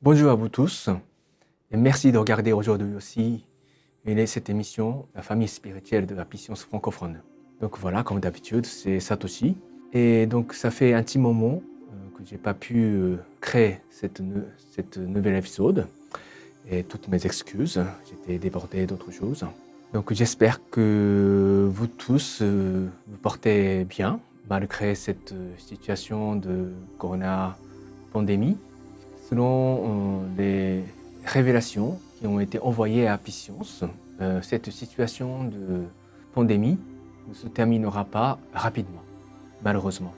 Bonjour à vous tous et merci de regarder aujourd'hui aussi cette émission, La famille spirituelle de la puissance francophone. Donc voilà, comme d'habitude, c'est Satoshi. Et donc ça fait un petit moment que j'ai pas pu créer cette nouvelle épisode. Et toutes mes excuses, j'étais débordé d'autres choses. Donc j'espère que vous tous vous portez bien malgré cette situation de corona pandémie. Selon les révélations qui ont été envoyées à Piscience, cette situation de pandémie ne se terminera pas rapidement, malheureusement.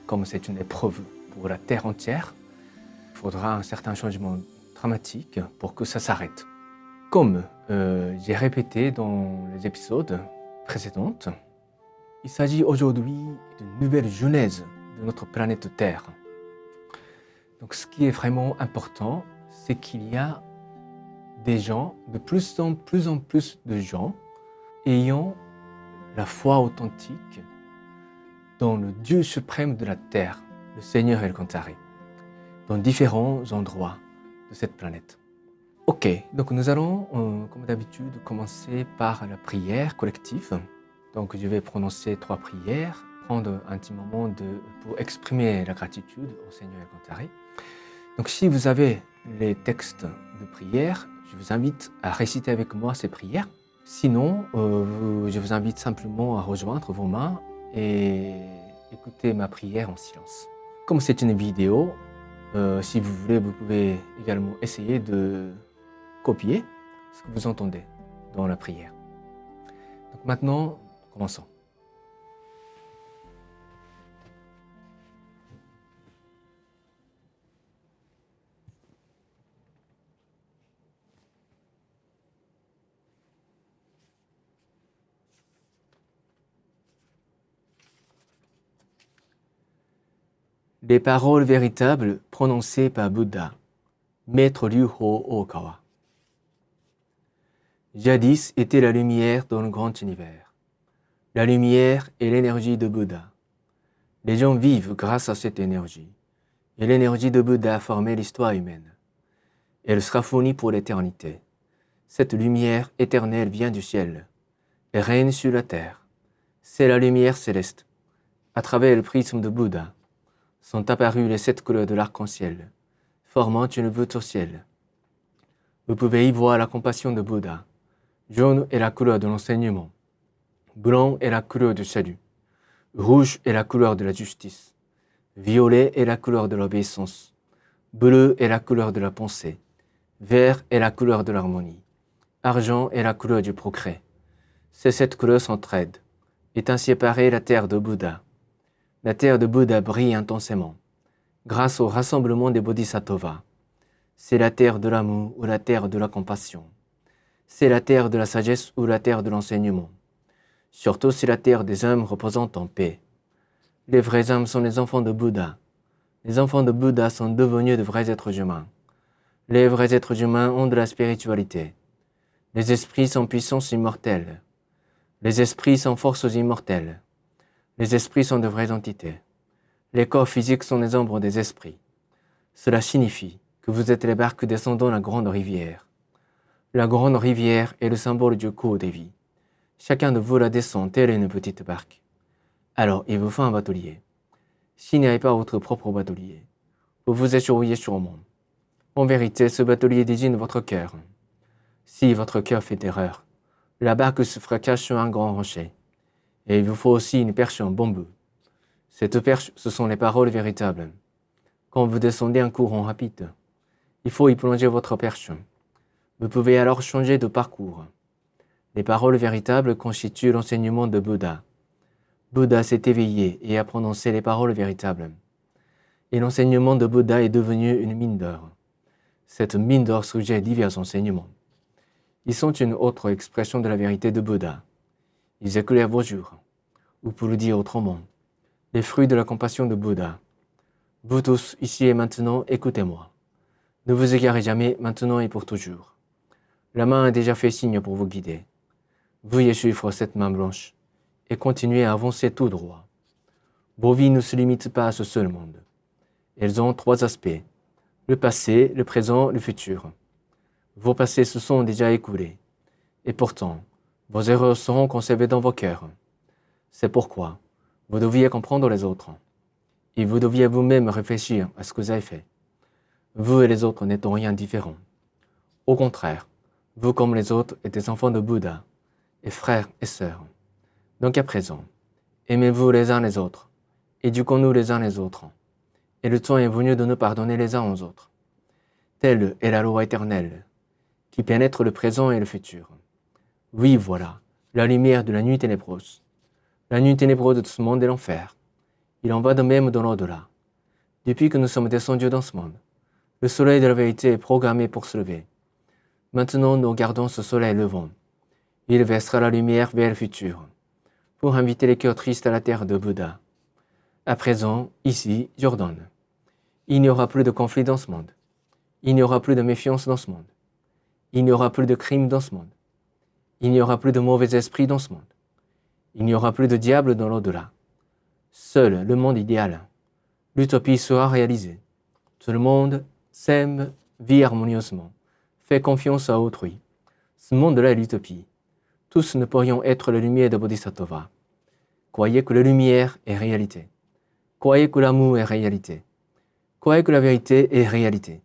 Comme c'est une épreuve pour la Terre entière, il faudra un certain changement dramatique pour que ça s'arrête. Comme j'ai répété dans les épisodes précédents, il s'agit aujourd'hui d'une nouvelle genèse de notre planète Terre. Donc ce qui est vraiment important, c'est qu'il y a des gens, de plus en plus de gens, ayant la foi authentique dans le Dieu suprême de la Terre, le Seigneur El-Khantari, dans différents endroits de cette planète. Ok, donc nous allons, comme d'habitude, commencer par la prière collective. Donc je vais prononcer 3 prières, prendre un petit moment pour exprimer la gratitude au Seigneur El-Khantari. Donc si vous avez les textes de prière, je vous invite à réciter avec moi ces prières. Sinon, je vous invite simplement à rejoindre vos mains et écouter ma prière en silence. Comme c'est une vidéo, si vous voulez, vous pouvez également essayer de copier ce que vous entendez dans la prière. Donc maintenant, commençons. Les paroles véritables prononcées par Bouddha, Maître Liu Ho Okawa. Jadis était la lumière dans le grand univers. La lumière est l'énergie de Bouddha. Les gens vivent grâce à cette énergie. Et l'énergie de Bouddha a formé l'histoire humaine. Elle sera fournie pour l'éternité. Cette lumière éternelle vient du ciel et règne sur la terre. C'est la lumière céleste. À travers le prisme de Bouddha, sont apparues les 7 couleurs de l'arc-en-ciel, formant une voûte au ciel. Vous pouvez y voir la compassion de Bouddha. Jaune est la couleur de l'enseignement. Blanc est la couleur du salut. Rouge est la couleur de la justice. Violet est la couleur de l'obéissance. Bleu est la couleur de la pensée. Vert est la couleur de l'harmonie. Argent est la couleur du progrès. Ces 7 couleurs s'entraident. Est ainsi apparue la terre de Bouddha. La terre de Bouddha brille intensément, grâce au rassemblement des bodhisattvas. C'est la terre de l'amour ou la terre de la compassion. C'est la terre de la sagesse ou la terre de l'enseignement. Surtout c'est la terre des âmes reposant en paix. Les vrais âmes sont les enfants de Bouddha. Les enfants de Bouddha sont devenus de vrais êtres humains. Les vrais êtres humains ont de la spiritualité. Les esprits sont puissance immortelle. Les esprits sont forces immortelles. Les esprits sont de vraies entités. Les corps physiques sont les ombres des esprits. Cela signifie que vous êtes les barques descendant la grande rivière. La grande rivière est le symbole du cours des vies. Chacun de vous la descend telle une petite barque. Alors, il vous faut un batelier. S'il n'y avait pas votre propre batelier, vous vous échoueriez sûrement. En vérité, ce batelier désigne votre cœur. Si votre cœur fait erreur, la barque se fracasse sur un grand rocher. Et il vous faut aussi une perche en bambou. Cette perche, ce sont les paroles véritables. Quand vous descendez un courant rapide, il faut y plonger votre perche. Vous pouvez alors changer de parcours. Les paroles véritables constituent l'enseignement de Bouddha. Bouddha s'est éveillé et a prononcé les paroles véritables. Et l'enseignement de Bouddha est devenu une mine d'or. Cette mine d'or sujette divers enseignements. Ils sont une autre expression de la vérité de Bouddha. Ils éclairent vos jours. Ou pour le dire autrement, les fruits de la compassion de Bouddha. Vous tous, ici et maintenant, écoutez-moi. Ne vous égarez jamais, maintenant et pour toujours. La main a déjà fait signe pour vous guider. Veuillez suivre cette main blanche et continuez à avancer tout droit. Vos vies ne se limitent pas à ce seul monde. Elles ont 3 aspects. le passé, le présent, le futur. Vos passés se sont déjà écoulés, et pourtant, vos erreurs seront conservées dans vos cœurs. C'est pourquoi vous deviez comprendre les autres, et vous deviez vous-même réfléchir à ce que vous avez fait. Vous et les autres n'êtes rien différents. Au contraire, vous comme les autres êtes des enfants de Bouddha, et frères et sœurs. Donc à présent, aimez-vous les uns les autres, éduquons-nous les uns les autres, et le temps est venu de nous pardonner les uns aux autres. Telle est la loi éternelle, qui pénètre le présent et le futur. Oui, voilà, la lumière de la nuit ténébreuse. La nuit ténébreuse de ce monde est l'enfer. Il en va de même dans l'au-delà. Depuis que nous sommes descendus dans ce monde, le soleil de la vérité est programmé pour se lever. Maintenant, nous gardons ce soleil levant. Il versera la lumière vers le futur, pour inviter les cœurs tristes à la terre de Bouddha. À présent, ici, j'ordonne. Il n'y aura plus de conflits dans ce monde. Il n'y aura plus de méfiance dans ce monde. Il n'y aura plus de crimes dans ce monde. Il n'y aura plus de mauvais esprits dans ce monde. Il n'y aura plus de diable dans l'au-delà. Seul le monde idéal, l'utopie sera réalisée. Tout le monde s'aime, vit harmonieusement, fait confiance à autrui. Ce monde-là est l'utopie. Tous ne pourrions être la lumière de Bodhisattva. Croyez que la lumière est réalité. Croyez que l'amour est réalité. Croyez que la vérité est réalité.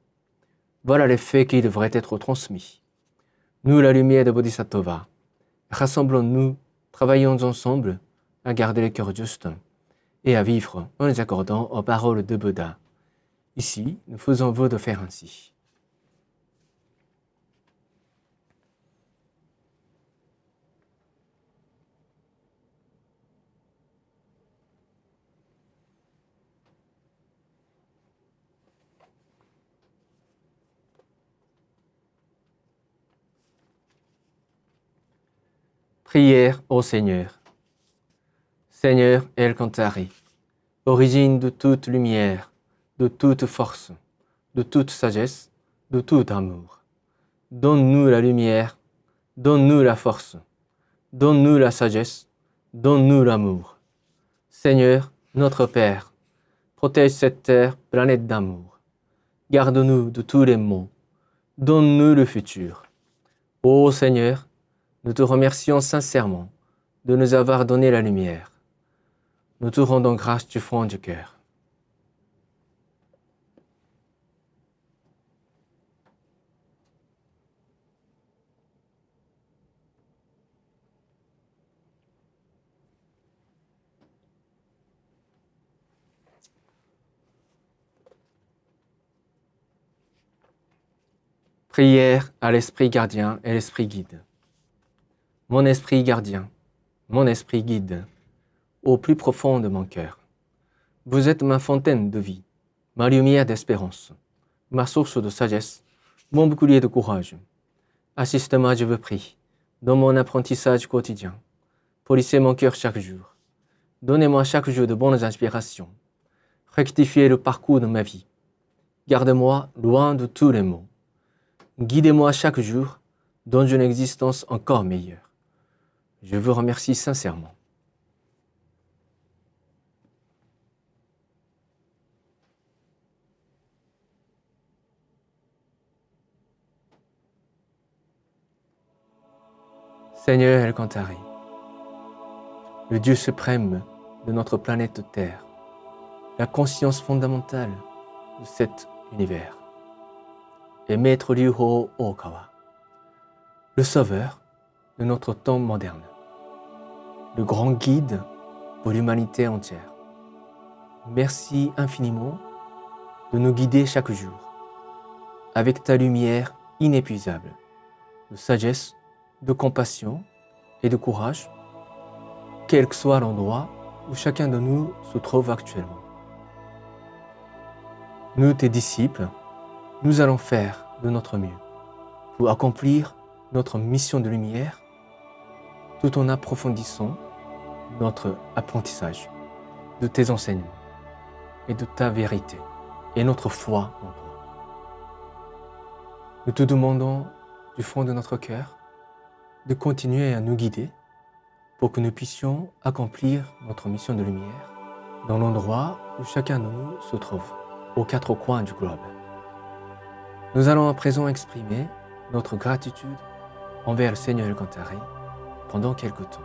Voilà les faits qui devraient être transmis. Nous, la lumière de Bodhisattva, rassemblons-nous, travaillons ensemble à garder le cœur juste et à vivre en les accordant aux paroles de Bouddha. Ici, nous faisons vœu de faire ainsi. Prière au Seigneur. Seigneur El Kantari, origine de toute lumière, de toute force, de toute sagesse, de tout amour. Donne-nous la lumière, donne-nous la force, donne-nous la sagesse, donne-nous l'amour. Seigneur, notre Père, protège cette terre, planète d'amour. Garde-nous de tous les maux, donne-nous le futur. Ô Seigneur, nous te remercions sincèrement de nous avoir donné la lumière. Nous te rendons grâce du fond du cœur. Prière à l'Esprit gardien et l'Esprit guide. Mon Esprit gardien, mon Esprit guide, au plus profond de mon cœur. Vous êtes ma fontaine de vie, ma lumière d'espérance, ma source de sagesse, mon bouclier de courage. Assiste-moi, je vous prie, dans mon apprentissage quotidien. Polissez mon cœur chaque jour. Donnez-moi chaque jour de bonnes inspirations. Rectifiez le parcours de ma vie. Gardez-moi loin de tous les maux. Guidez-moi chaque jour dans une existence encore meilleure. Je vous remercie sincèrement. Seigneur El Kantari, le Dieu suprême de notre planète Terre, la conscience fondamentale de cet univers, et Maître Liu Ho Okawa, le sauveur de notre temps moderne, le grand guide pour l'humanité entière. Merci infiniment de nous guider chaque jour avec ta lumière inépuisable de sagesse, de compassion et de courage, quel que soit l'endroit où chacun de nous se trouve actuellement. Nous, tes disciples, nous allons faire de notre mieux pour accomplir notre mission de lumière tout en approfondissant notre apprentissage de tes enseignements et de ta vérité et notre foi en toi. Nous te demandons du fond de notre cœur de continuer à nous guider pour que nous puissions accomplir notre mission de lumière dans l'endroit où chacun de nous se trouve, aux quatre coins du globe. Nous allons à présent exprimer notre gratitude envers le Seigneur El-Kantari pendant quelque temps.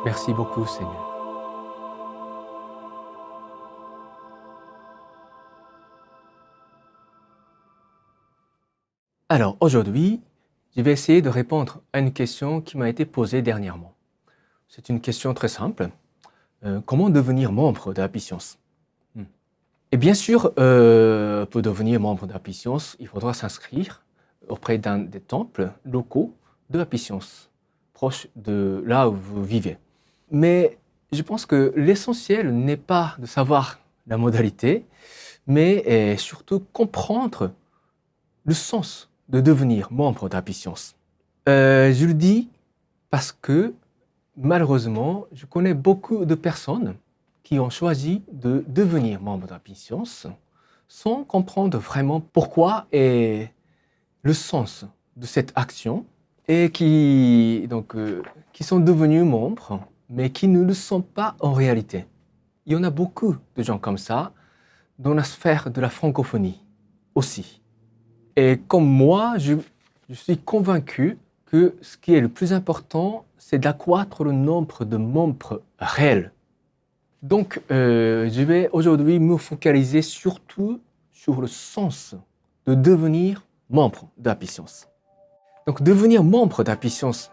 Merci beaucoup, Seigneur. Alors, aujourd'hui, je vais essayer de répondre à une question qui m'a été posée dernièrement. C'est une question très simple. Comment devenir membre de Happy Science? Et bien sûr, pour devenir membre de Happy Science, il faudra s'inscrire auprès d'un des temples locaux de Happy Science, proche de là où vous vivez. Mais je pense que l'essentiel n'est pas de savoir la modalité, mais surtout comprendre le sens de devenir membre d'Happy Science. Je le dis parce que malheureusement, je connais beaucoup de personnes qui ont choisi de devenir membre d'Happy Science sans comprendre vraiment pourquoi et le sens de cette action et qui sont devenus membres mais qui ne le sont pas en réalité. Il y en a beaucoup de gens comme ça dans la sphère de la francophonie aussi. Et comme moi, je suis convaincu que ce qui est le plus important, c'est d'accroître le nombre de membres réels. Donc, je vais aujourd'hui me focaliser surtout sur le sens de devenir membre d'Happy Science. Donc, devenir membre d'Happy Science,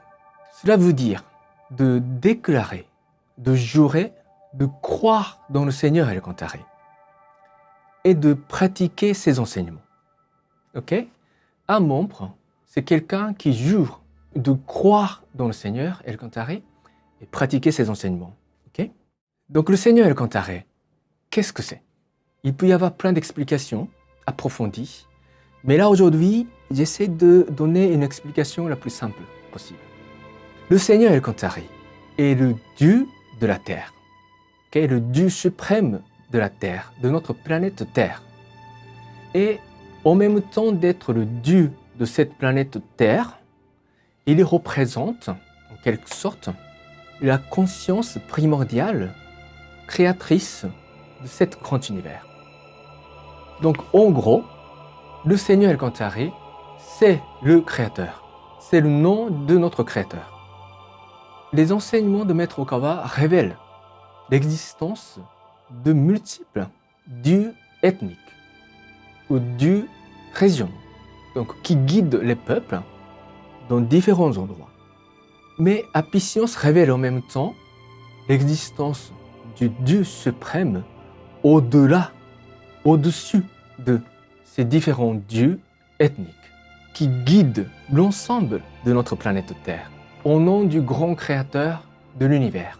cela veut dire de déclarer, de jurer, de croire dans le Seigneur El-Kantari et de pratiquer ses enseignements. Ok? Un membre, c'est quelqu'un qui jure de croire dans le Seigneur El-Kantari et pratiquer ses enseignements. Ok? Donc le Seigneur El-Kantari, qu'est-ce que c'est? Il peut y avoir plein d'explications approfondies, mais là aujourd'hui, j'essaie de donner une explication la plus simple possible. Le Seigneur El-Kantari est le Dieu de la Terre, okay? Le Dieu suprême de la Terre, de notre planète Terre. Et en même temps d'être le Dieu de cette planète Terre, il représente, en quelque sorte, la conscience primordiale, créatrice de cet grand univers. Donc, en gros, le Seigneur El-Kantari, c'est le Créateur. C'est le nom de notre Créateur. Les enseignements de Maître Okawa révèlent l'existence de multiples dieux ethniques ou dieux régionaux, donc qui guident les peuples dans différents endroits. Mais Happy Science révèle en même temps l'existence du Dieu suprême au-delà, au-dessus de ces différents dieux ethniques qui guident l'ensemble de notre planète Terre au nom du grand créateur de l'univers.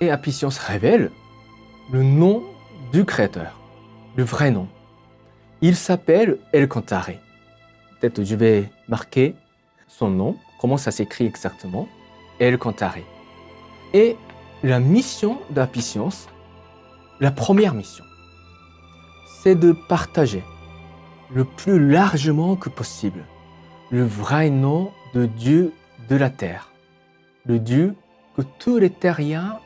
Et Happy Science révèle le nom du créateur, le vrai nom. Il s'appelle El-Kantari. Peut-être je vais marquer son nom, comment ça s'écrit exactement, El-Kantari. Et la mission d'Happy Science, la première mission, c'est de partager le plus largement que possible le vrai nom de Dieu de la Terre, le Dieu que tous les terriens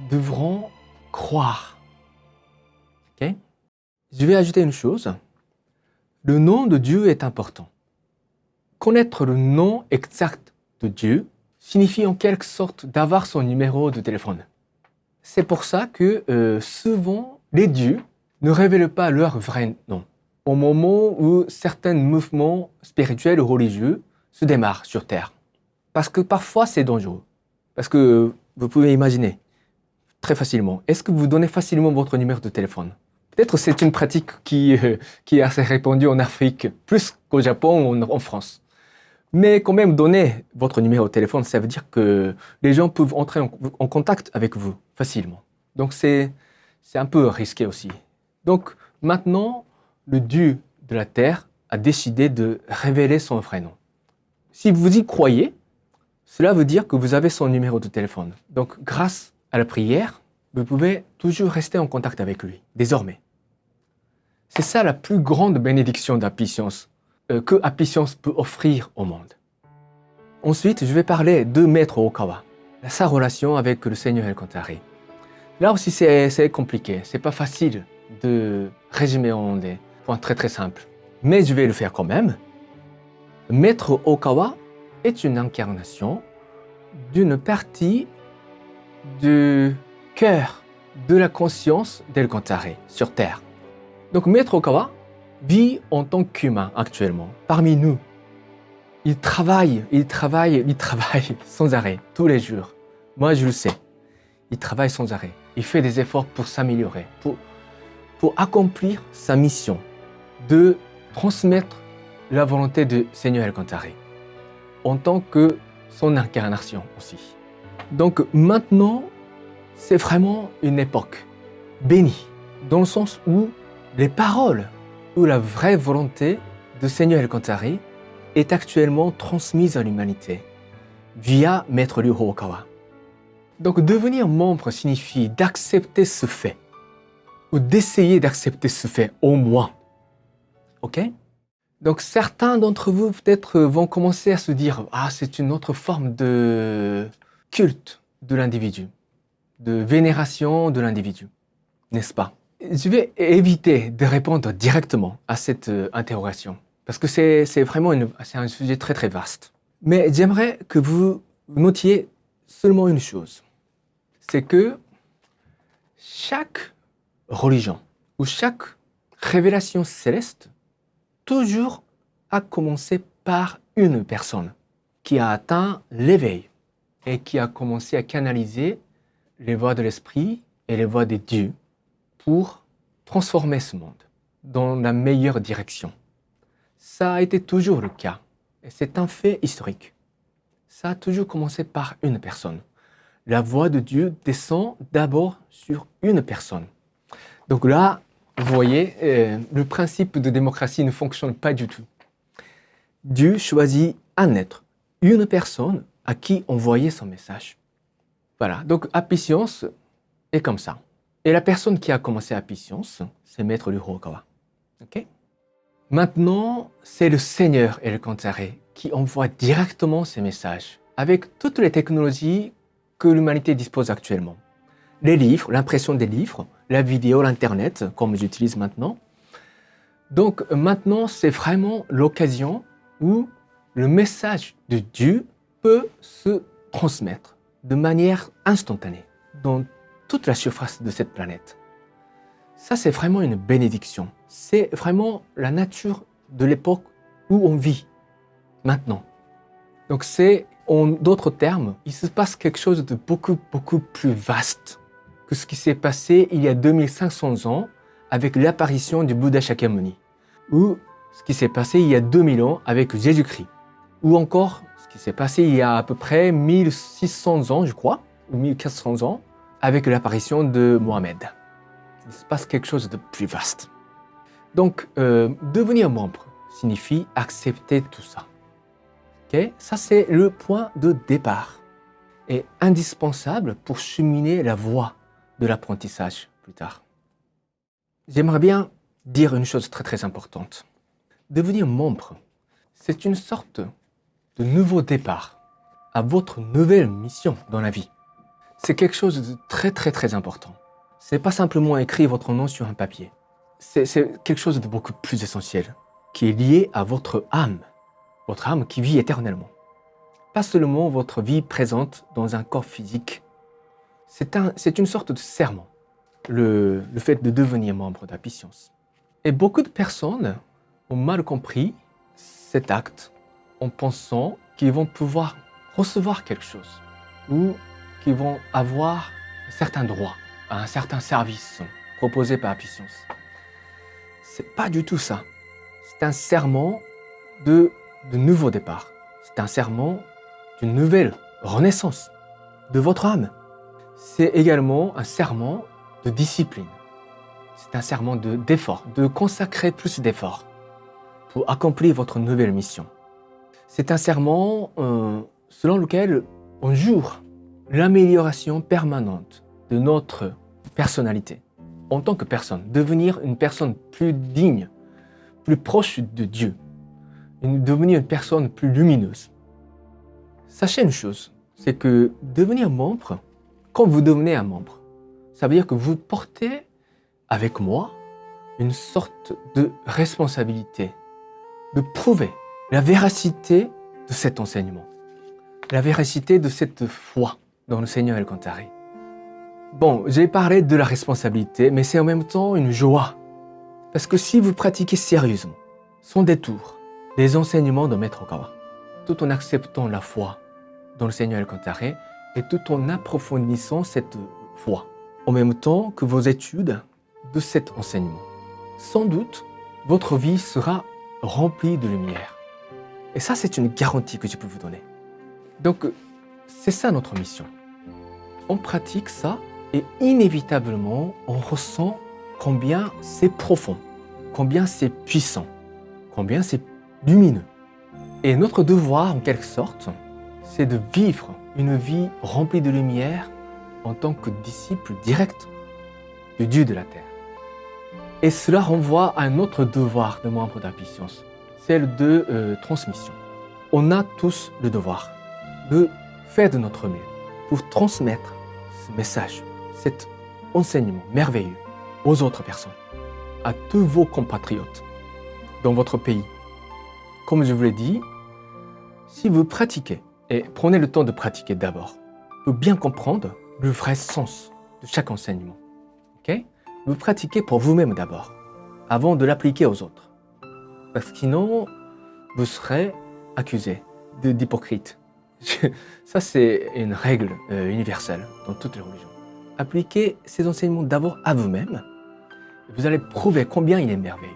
devront croire. Okay? Je vais ajouter une chose. Le nom de Dieu est important. Connaître le nom exact de Dieu signifie en quelque sorte d'avoir son numéro de téléphone. C'est pour ça que souvent les dieux ne révèlent pas leur vrai nom au moment où certains mouvements spirituels ou religieux se démarrent sur Terre. Parce que parfois c'est dangereux. Parce que vous pouvez imaginer très facilement, est-ce que vous donnez facilement votre numéro de téléphone? Peut-être c'est une pratique qui est assez répandue en Afrique, plus qu'au Japon ou en France. Mais quand même, donner votre numéro de téléphone, ça veut dire que les gens peuvent entrer en contact avec vous facilement. Donc c'est un peu risqué aussi. Donc maintenant, le Dieu de la Terre a décidé de révéler son vrai nom. Si vous y croyez, cela veut dire que vous avez son numéro de téléphone. Donc grâce à la prière, vous pouvez toujours rester en contact avec lui, désormais. C'est ça la plus grande bénédiction d'Apicience que Apicience peut offrir au monde. Ensuite, je vais parler de Maître Okawa, sa relation avec le Seigneur Elkantari. Là aussi, c'est compliqué, c'est pas facile de résumer en des points très très simples. Mais je vais le faire quand même. Maître Okawa est une incarnation d'une partie du cœur de la conscience d'Elkantari sur Terre. Donc Maître Okawa vit en tant qu'humain actuellement, parmi nous. Il travaille sans arrêt, tous les jours. Moi, je le sais. Il travaille sans arrêt. Il fait des efforts pour s'améliorer, pour accomplir sa mission de transmettre la volonté du Seigneur Elkantari en tant que son incarnation aussi. Donc maintenant, c'est vraiment une époque bénie, dans le sens où les paroles ou la vraie volonté du Seigneur Elkantari est actuellement transmise à l'humanité via Maître Ryuho Okawa. Donc devenir membre signifie d'accepter ce fait, ou d'essayer d'accepter ce fait au moins. Ok? Donc certains d'entre vous peut-être vont commencer à se dire « Ah, c'est une autre forme de culte de l'individu, de vénération de l'individu, n'est-ce pas ?» Je vais éviter de répondre directement à cette interrogation, parce que c'est vraiment un sujet très très vaste. Mais j'aimerais que vous notiez seulement une chose, c'est que chaque religion ou chaque révélation céleste toujours a commencé par une personne qui a atteint l'éveil et qui a commencé à canaliser les voies de l'esprit et les voies des dieux pour transformer ce monde dans la meilleure direction. Ça a été toujours le cas et c'est un fait historique. Ça a toujours commencé par une personne. La voix de Dieu descend d'abord sur une personne. Donc là, vous voyez, le principe de démocratie ne fonctionne pas du tout. Dieu choisit un être, une personne à qui envoyer son message. Voilà, donc Apicience est comme ça. Et la personne qui a commencé Apicience, c'est Maître Ryuho Okawa. Okay? Maintenant, c'est le Seigneur Elkantari qui envoie directement ses messages avec toutes les technologies que l'humanité dispose actuellement. Les livres, l'impression des livres, la vidéo, l'Internet, comme j'utilise maintenant. Donc maintenant, c'est vraiment l'occasion où le message de Dieu peut se transmettre de manière instantanée dans toute la surface de cette planète. Ça, c'est vraiment une bénédiction. C'est vraiment la nature de l'époque où on vit maintenant. Donc c'est, en d'autres termes, il se passe quelque chose de beaucoup plus vaste que ce qui s'est passé il y a 2500 ans avec l'apparition du Bouddha Shakyamuni, ou ce qui s'est passé il y a 2000 ans avec Jésus-Christ, ou encore ce qui s'est passé il y a à peu près 1600 ans, je crois, ou 1400 ans, avec l'apparition de Mohammed. Il se passe quelque chose de plus vaste. Donc, devenir membre signifie accepter tout ça. Okay? Ça, c'est le point de départ et indispensable pour cheminer la voie de l'apprentissage plus tard. J'aimerais bien dire une chose très très importante. Devenir membre, c'est une sorte de nouveau départ à votre nouvelle mission dans la vie. C'est quelque chose de très très très important. C'est pas simplement écrire votre nom sur un papier. C'est quelque chose de beaucoup plus essentiel, qui est lié à votre âme qui vit éternellement. Pas seulement votre vie présente dans un corps physique. C'est une sorte de serment, le fait de devenir membre d'Apicience. Et beaucoup de personnes ont mal compris cet acte en pensant qu'ils vont pouvoir recevoir quelque chose ou qu'ils vont avoir certains droits, un certain service proposé par Apicience. C'est pas du tout ça. C'est un serment de nouveau départ. C'est un serment d'une nouvelle renaissance de votre âme. C'est également un serment de discipline. C'est un serment d'effort, de consacrer plus d'efforts pour accomplir votre nouvelle mission. C'est un serment selon lequel on jure l'amélioration permanente de notre personnalité, en tant que personne, devenir une personne plus digne, plus proche de Dieu, devenir une personne plus lumineuse. Sachez une chose, c'est que devenir membre, quand vous devenez un membre, ça veut dire que vous portez avec moi une sorte de responsabilité, de prouver la véracité de cet enseignement, la véracité de cette foi dans le Seigneur El-Kantari. Bon, j'ai parlé de la responsabilité, mais c'est en même temps une joie. Parce que si vous pratiquez sérieusement, sans détour, les enseignements de Maître Okawa, tout en acceptant la foi dans le Seigneur El-Kantari et tout en approfondissant cette foi, en même temps que vos études de cet enseignement, sans doute, votre vie sera remplie de lumière. Et ça, c'est une garantie que je peux vous donner. Donc, c'est ça notre mission. On pratique ça et inévitablement, on ressent combien c'est profond, combien c'est puissant, combien c'est lumineux. Et notre devoir, en quelque sorte, c'est de vivre une vie remplie de lumière en tant que disciple direct du Dieu de la terre. Et cela renvoie à un autre devoir de membre d'Apicience, celle de transmission. On a tous le devoir de faire de notre mieux pour transmettre ce message, cet enseignement merveilleux aux autres personnes, à tous vos compatriotes dans votre pays. Comme je vous l'ai dit, si vous pratiquez, et prenez le temps de pratiquer d'abord, pour bien comprendre le vrai sens de chaque enseignement. Okay? Vous pratiquez pour vous-même d'abord, avant de l'appliquer aux autres. Parce que sinon, vous serez accusé d'hypocrite. Ça, c'est une règle universelle dans toutes les religions. Appliquez ces enseignements d'abord à vous-même. Vous allez prouver combien il est merveilleux.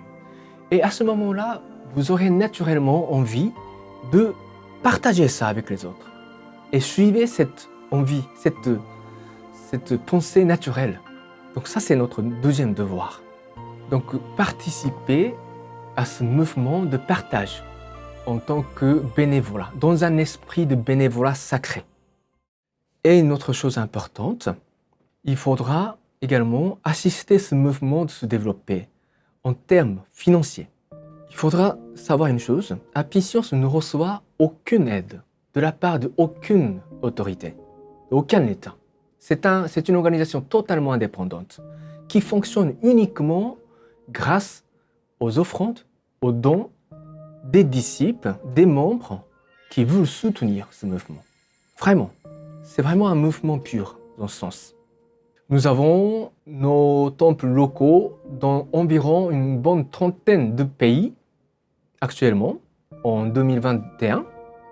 Et à ce moment-là, vous aurez naturellement envie de partager ça avec les autres. Et suivez cette envie, cette pensée naturelle. Donc ça, c'est notre deuxième devoir. Donc participer à ce mouvement de partage en tant que bénévolat, dans un esprit de bénévolat sacré. Et une autre chose importante, il faudra également assister ce mouvement de se développer en termes financiers. Il faudra savoir une chose, Apicience ne reçoit aucune aide de la part d'aucune autorité, d'aucun État. C'est une organisation totalement indépendante qui fonctionne uniquement grâce aux offrandes, aux dons des disciples, des membres qui veulent soutenir ce mouvement. Vraiment, c'est vraiment un mouvement pur dans ce sens. Nous avons nos temples locaux dans environ une bonne trentaine de pays actuellement, en 2021,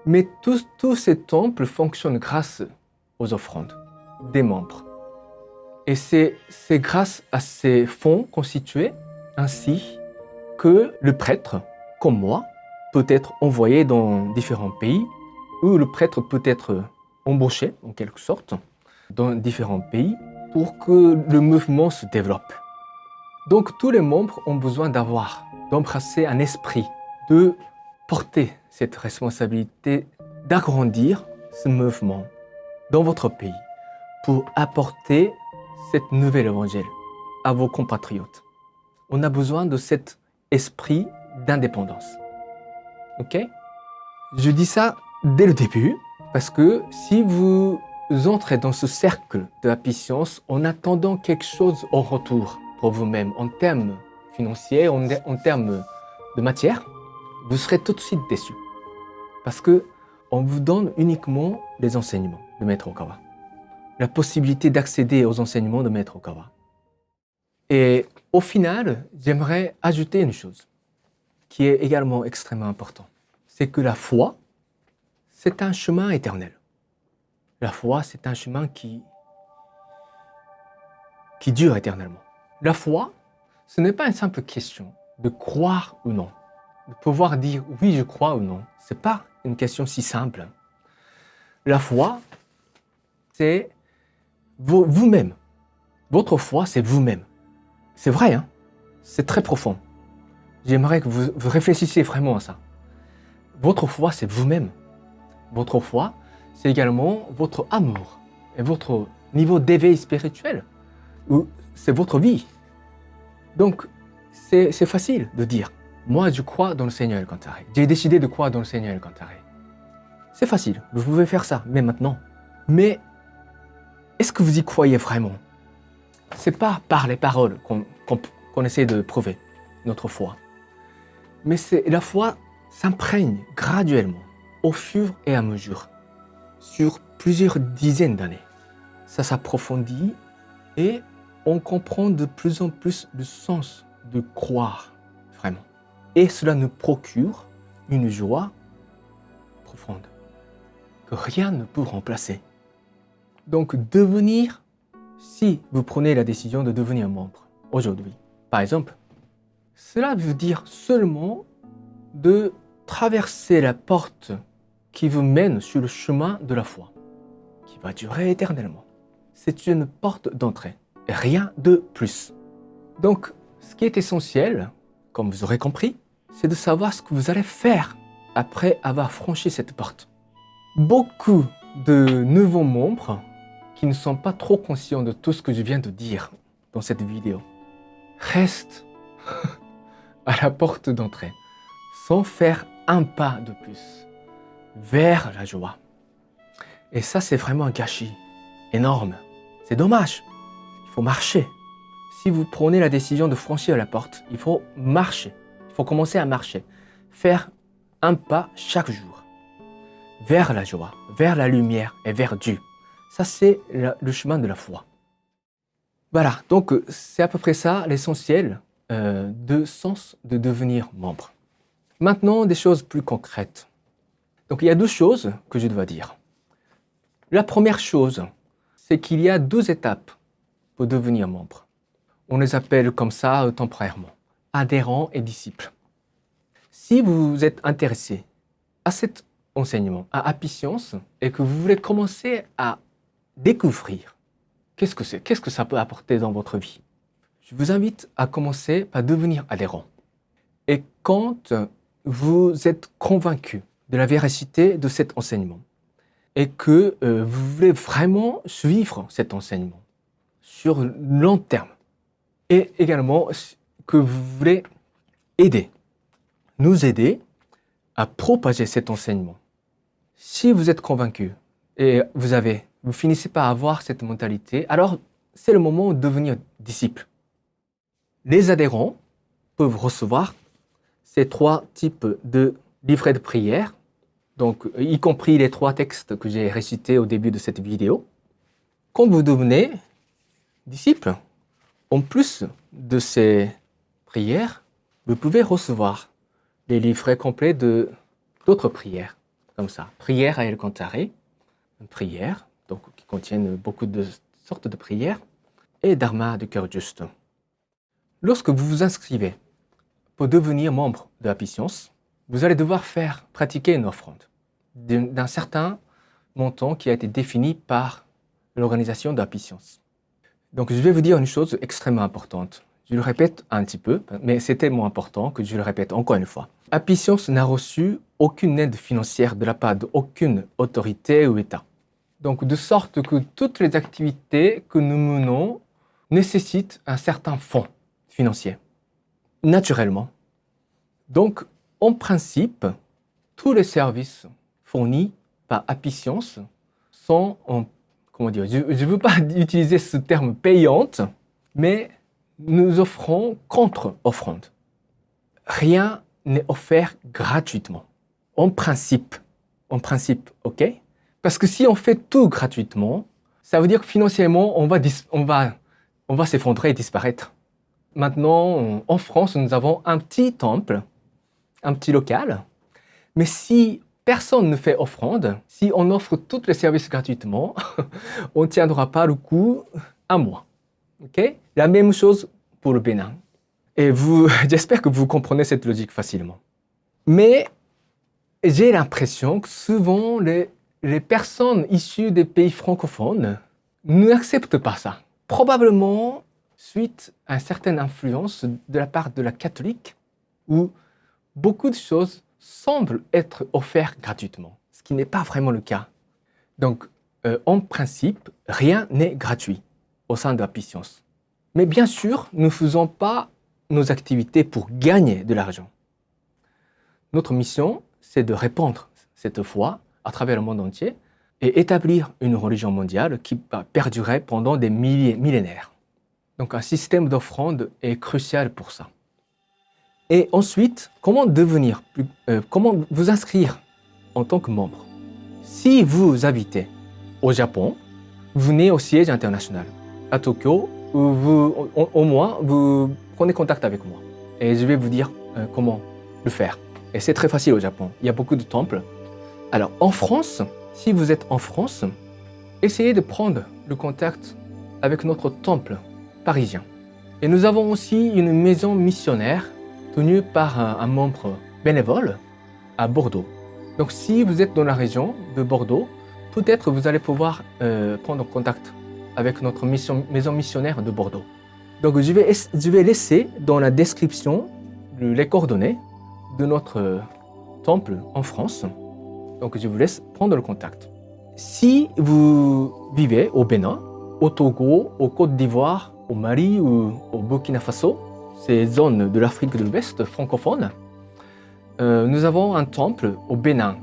mais tous ces temples fonctionnent grâce aux offrandes des membres. Et c'est grâce à ces fonds constitués ainsi que le prêtre, comme moi, peut être envoyé dans différents pays, ou le prêtre peut être embauché, en quelque sorte, dans différents pays, pour que le mouvement se développe. Donc tous les membres ont besoin d'embrasser un esprit, de porter cette responsabilité, d'agrandir ce mouvement dans votre pays, pour apporter cette nouvelle évangile à vos compatriotes. On a besoin de cet esprit d'indépendance. Ok? Je dis ça dès le début, parce que si vous entrez dans ce cercle de Apicience en attendant quelque chose en retour pour vous-même, en termes financiers, en termes de matière, vous serez tout de suite déçu. Parce que on vous donne uniquement les enseignements de Maître Okawa, la possibilité d'accéder aux enseignements de Maître Okawa. Et au final, j'aimerais ajouter une chose qui est également extrêmement importante. C'est que la foi, c'est un chemin éternel. La foi, c'est un chemin qui dure éternellement. La foi, ce n'est pas une simple question de croire ou non, de pouvoir dire oui, je crois ou non. Ce n'est pas une question si simple. La foi, c'est vous-même. Votre foi, c'est vous-même. C'est vrai, hein? C'est très profond. J'aimerais que vous réfléchissiez vraiment à ça. Votre foi, c'est vous-même. Votre foi, c'est également votre amour et votre niveau d'éveil spirituel. C'est votre vie. Donc, c'est facile de dire, moi je crois dans le Seigneur El Kantaré. J'ai décidé de croire dans le Seigneur El Kantaré. C'est facile, vous pouvez faire ça, mais maintenant. Mais est-ce que vous y croyez vraiment? C'est pas par les paroles qu'on essaie de prouver notre foi. Mais la foi s'imprègne graduellement, au fur et à mesure, sur plusieurs dizaines d'années. Ça s'approfondit et on comprend de plus en plus le sens de croire vraiment. Et cela nous procure une joie profonde que rien ne peut remplacer. Donc devenir, si vous prenez la décision de devenir membre aujourd'hui, par exemple, cela veut dire seulement de traverser la porte qui vous mène sur le chemin de la foi, qui va durer éternellement. C'est une porte d'entrée, et rien de plus. Donc, ce qui est essentiel, comme vous aurez compris, c'est de savoir ce que vous allez faire après avoir franchi cette porte. Beaucoup de nouveaux membres qui ne sont pas trop conscients de tout ce que je viens de dire dans cette vidéo restent à la porte d'entrée, sans faire un pas de plus vers la joie. Et ça, c'est vraiment un gâchis énorme. C'est dommage. Il faut marcher. Si vous prenez la décision de franchir la porte, il faut marcher. Il faut commencer à marcher. Faire un pas chaque jour vers la joie, vers la lumière et vers Dieu. Ça, c'est le chemin de la foi. Voilà, donc c'est à peu près ça l'essentiel de sens de devenir membre. Maintenant, des choses plus concrètes. Donc, il y a deux choses que je dois dire. La première chose, c'est qu'il y a deux étapes pour devenir membre. On les appelle comme ça temporairement, adhérents et disciples. Si vous êtes intéressé à cet enseignement, à Apicience, et que vous voulez commencer à découvrir qu'est-ce que c'est, qu'est-ce que ça peut apporter dans votre vie, je vous invite à commencer par devenir adhérent. Et quand vous êtes convaincu de la véracité de cet enseignement et que vous voulez vraiment suivre cet enseignement sur long terme et également que vous voulez nous aider à propager cet enseignement. Si vous êtes convaincu et vous finissez par avoir cette mentalité, alors c'est le moment de devenir disciple. Les adhérents peuvent recevoir ces trois types de livrets de prière, donc y compris les trois textes que j'ai récités au début de cette vidéo. Quand vous devenez disciple, en plus de ces prières, vous pouvez recevoir les livrets complets d'autres prières, comme ça. Prière à El Kantaré, une prière donc, qui contiennent beaucoup de sortes de prières, et Dharma du cœur juste. Lorsque vous vous inscrivez pour devenir membre de Apicience, vous allez devoir pratiquer une offrande d'un certain montant qui a été défini par l'organisation d'Apicience. Donc je vais vous dire une chose extrêmement importante. Je le répète un petit peu, mais c'est tellement important que je le répète encore une fois. Apicience n'a reçu aucune aide financière de la part d'aucune autorité ou État. Donc de sorte que toutes les activités que nous menons nécessitent un certain fonds financier, naturellement. Donc, en principe, tous les services fournis par Apicience sont, je ne veux pas utiliser ce terme payante, mais nous offrons contre-offrande. Rien n'est offert gratuitement. En principe, ok? Parce que si on fait tout gratuitement, ça veut dire que financièrement, on va s'effondrer et disparaître. Maintenant, en France, nous avons un petit temple, un petit local. Mais si personne ne fait offrande, si on offre tous les services gratuitement, on ne tiendra pas le coup un mois. Okay? La même chose pour le Bénin. Et j'espère que vous comprenez cette logique facilement. Mais j'ai l'impression que souvent, les personnes issues des pays francophones n'acceptent pas ça. Probablement suite à une certaine influence de la part de la catholique, où beaucoup de choses semblent être offertes gratuitement, ce qui n'est pas vraiment le cas. Donc, en principe, rien n'est gratuit au sein de Apicience. Mais bien sûr, nous ne faisons pas nos activités pour gagner de l'argent. Notre mission, c'est de répandre cette foi à travers le monde entier et établir une religion mondiale qui va perdurer pendant des millénaires. Donc un système d'offrande est crucial pour ça. Et ensuite, comment vous inscrire en tant que membre? Si vous habitez au Japon, venez au siège international à Tokyo, au moins vous prenez contact avec moi et je vais vous dire comment le faire. Et c'est très facile au Japon, il y a beaucoup de temples. Alors en France, si vous êtes en France, essayez de prendre le contact avec notre temple parisien. Et nous avons aussi une maison missionnaire tenue par un membre bénévole à Bordeaux. Donc si vous êtes dans la région de Bordeaux, peut-être vous allez pouvoir prendre contact avec notre maison missionnaire de Bordeaux. Donc je vais laisser dans la description les coordonnées de notre temple en France. Donc je vous laisse prendre le contact. Si vous vivez au Bénin, au Togo, au Côte d'Ivoire, au Mali ou au Burkina Faso, ces zones de l'Afrique de l'Ouest francophone, nous avons un temple au Bénin,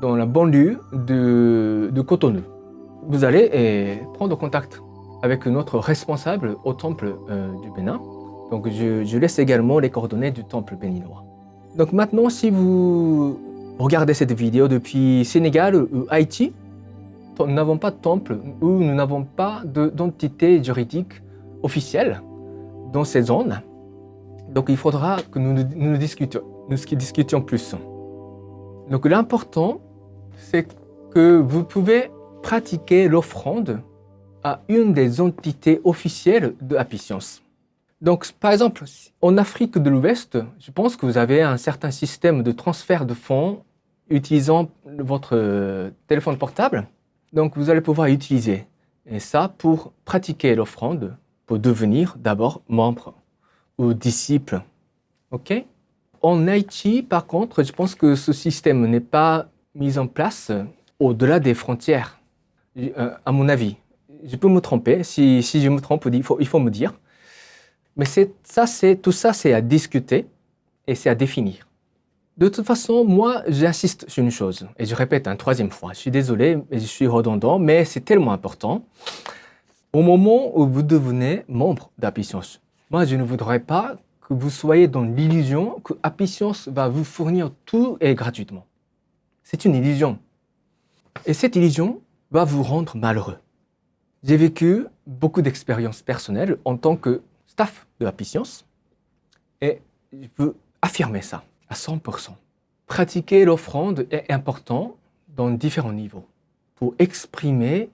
dans la banlieue de Cotonou. Vous allez prendre contact avec notre responsable au temple du Bénin. Donc je laisse également les coordonnées du temple béninois. Donc maintenant, si vous regardez cette vidéo depuis Sénégal ou Haïti, nous n'avons pas de temple ou nous n'avons pas d'entité juridique officielle dans ces zones. Donc il faudra que nous discutions plus. Donc l'important, c'est que vous pouvez pratiquer l'offrande à une des entités officielles de Happy Science. Donc par exemple, en Afrique de l'Ouest, je pense que vous avez un certain système de transfert de fonds utilisant votre téléphone portable. Donc vous allez pouvoir utiliser ça pour pratiquer l'offrande, pour devenir d'abord membre ou disciple. Ok? En Haïti, par contre, je pense que ce système n'est pas mis en place au-delà des frontières, à mon avis. Je peux me tromper. Si je me trompe, il faut me dire. Mais tout ça, c'est à discuter et c'est à définir. De toute façon, moi, j'insiste sur une chose, et je répète une troisième fois. Je suis désolé, je suis redondant, mais c'est tellement important. Au moment où vous devenez membre d'Happy Science, moi, je ne voudrais pas que vous soyez dans l'illusion que Happy Science va vous fournir tout et gratuitement. C'est une illusion. Et cette illusion va vous rendre malheureux. J'ai vécu beaucoup d'expériences personnelles en tant que staff de Happy Science et je peux affirmer ça à 100%. Pratiquer l'offrande est important dans différents niveaux pour exprimer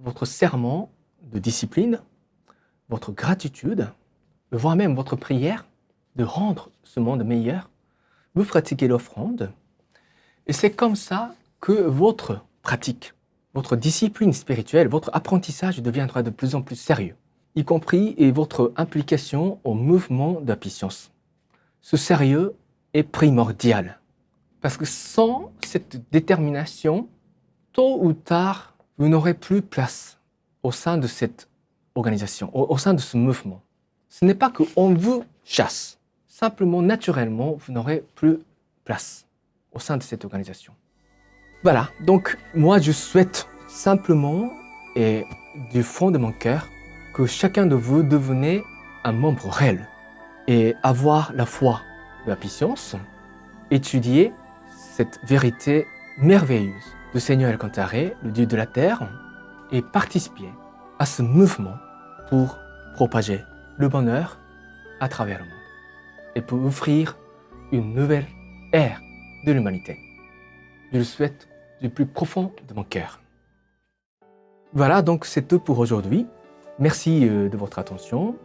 votre serment de discipline, votre gratitude, voire même votre prière de rendre ce monde meilleur. Vous pratiquez l'offrande et c'est comme ça que votre pratique, votre discipline spirituelle, votre apprentissage deviendra de plus en plus sérieux, y compris votre implication au mouvement d'Happy Science. Ce sérieux est primordial, parce que sans cette détermination, tôt ou tard, vous n'aurez plus place au sein de cette organisation, au sein de ce mouvement. Ce n'est pas qu'on vous chasse, simplement, naturellement, vous n'aurez plus place au sein de cette organisation. Voilà, donc moi je souhaite simplement et du fond de mon cœur que chacun de vous devenez un membre réel et avoir la foi de Happy Science, étudier cette vérité merveilleuse de Seigneur El Cantaré, le Dieu de la terre, et participer à ce mouvement pour propager le bonheur à travers le monde et pour offrir une nouvelle ère de l'humanité. Je le souhaite du plus profond de mon cœur. Voilà, donc c'est tout pour aujourd'hui. Merci de votre attention.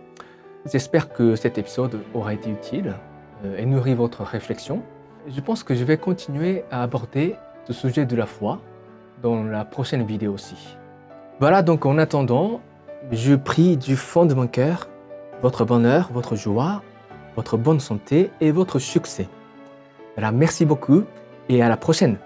J'espère que cet épisode aura été utile et nourri votre réflexion. Je pense que je vais continuer à aborder ce sujet de la foi dans la prochaine vidéo aussi. Voilà, donc en attendant, je prie du fond de mon cœur votre bonheur, votre joie, votre bonne santé et votre succès. Voilà, merci beaucoup et à la prochaine.